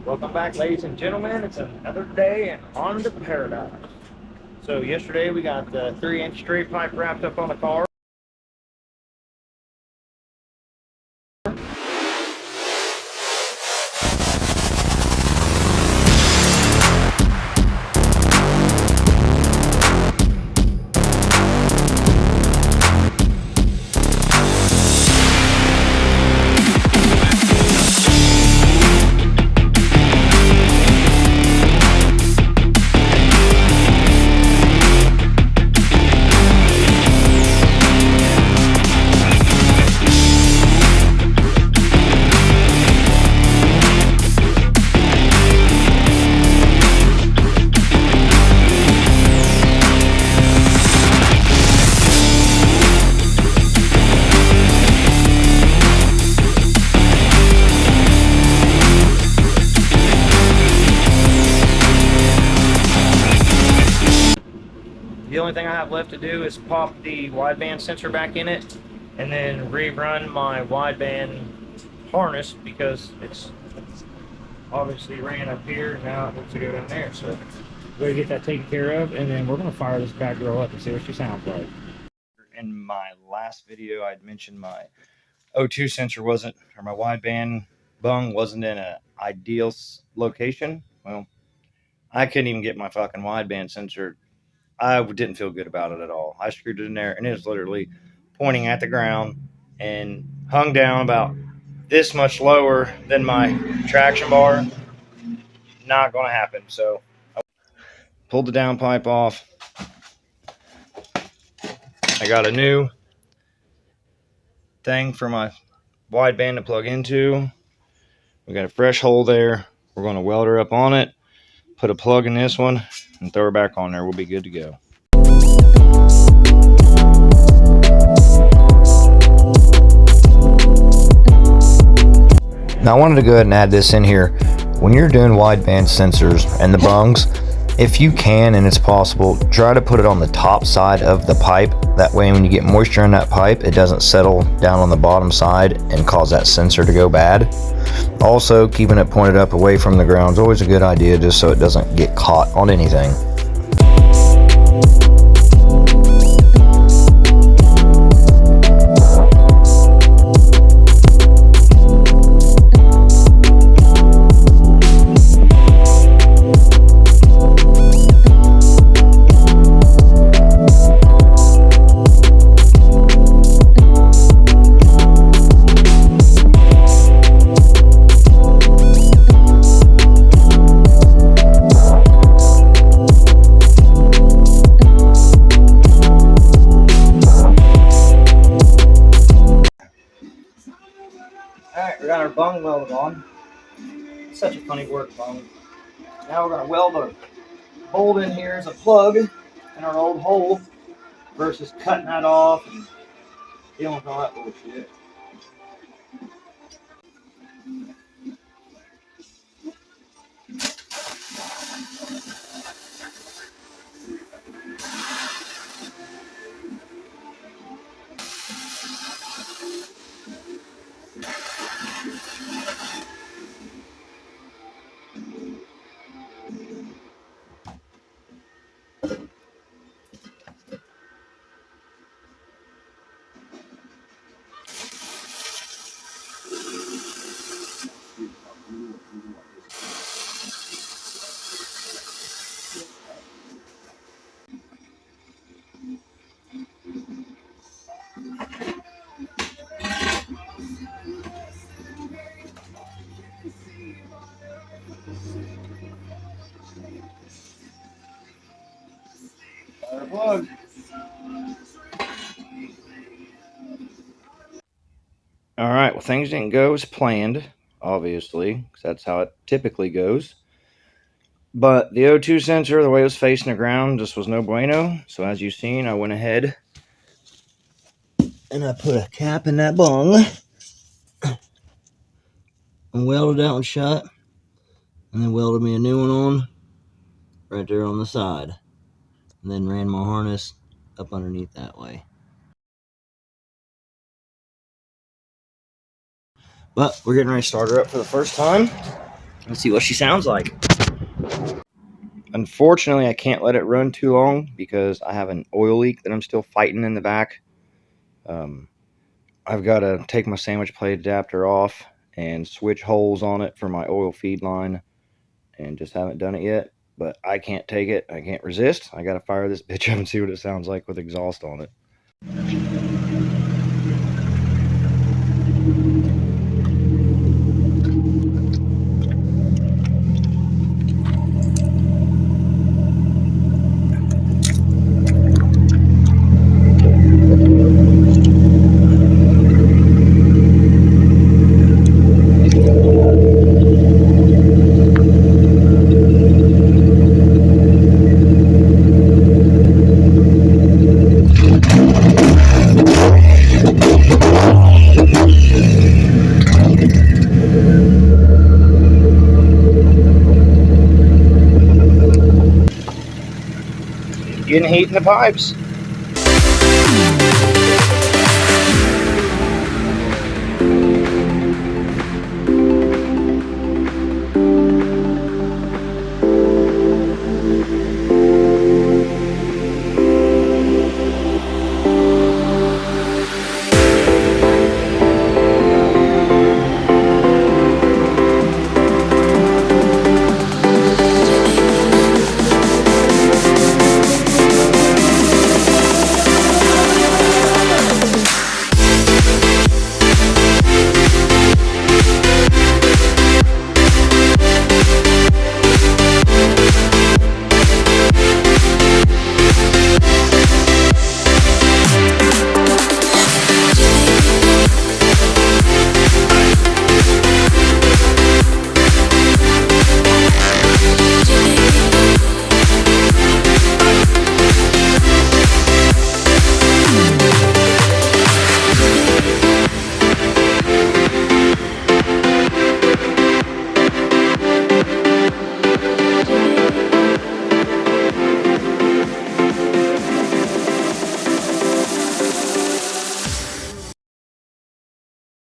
Welcome back, ladies and gentlemen. It's another day and on to paradise. So yesterday we got the 3-inch straight pipe wrapped up on the car. The only thing I have left to do is pop the wideband sensor back in it and then rerun my wideband harness because it's obviously ran up here and now it needs to go down there. So we're going to get that taken care of, and then we're going to fire this bad girl up and see what she sounds like. In my last video, I'd mentioned my O2 sensor wasn't, or my wideband bung wasn't in an ideal location. Well, I couldn't even get my fucking wideband sensor. I didn't feel good about it at all. I screwed it in there, and it was literally pointing at the ground and hung down about this much lower than my traction bar. Not going to happen. So I pulled the downpipe off. I got a new thing for my wideband to plug into. We got a fresh hole there. We're going to weld her up on it, put a plug in this one, and throw her back on there. We'll be good to go. Now I wanted to go ahead and add this in here. When you're doing wideband sensors and the bungs, if you can and it's possible, try to put it on the top side of the pipe. That way when you get moisture in that pipe, it doesn't settle down on the bottom side and cause that sensor to go bad. Also, keeping it pointed up away from the ground is always a good idea, just so it doesn't get caught on anything. Alright, we got our bung welded on. Such a funny work bung. Now we're going to weld a bolt in here as a plug in our old hole versus cutting that off and dealing with all that bullshit. Plug. All right, well, things didn't go as planned, obviously, because that's how it typically goes. But the O2 sensor, the way it was facing the ground, just was no bueno. So as you've seen, I went ahead and I put a cap in that bung and welded that one shut, and then welded me a new one on right there on the side, and then ran my harness up underneath that way. But we're getting ready to start her up for the first time. Let's see what she sounds like. Unfortunately, I can't let it run too long because I have an oil leak that I'm still fighting in the back. I've got to take my sandwich plate adapter off and switch holes on it for my oil feed line, and just haven't done it yet. But I can't take it. I can't resist. I got to fire this bitch up and see what it sounds like with exhaust on it. Getting heat in the pipes.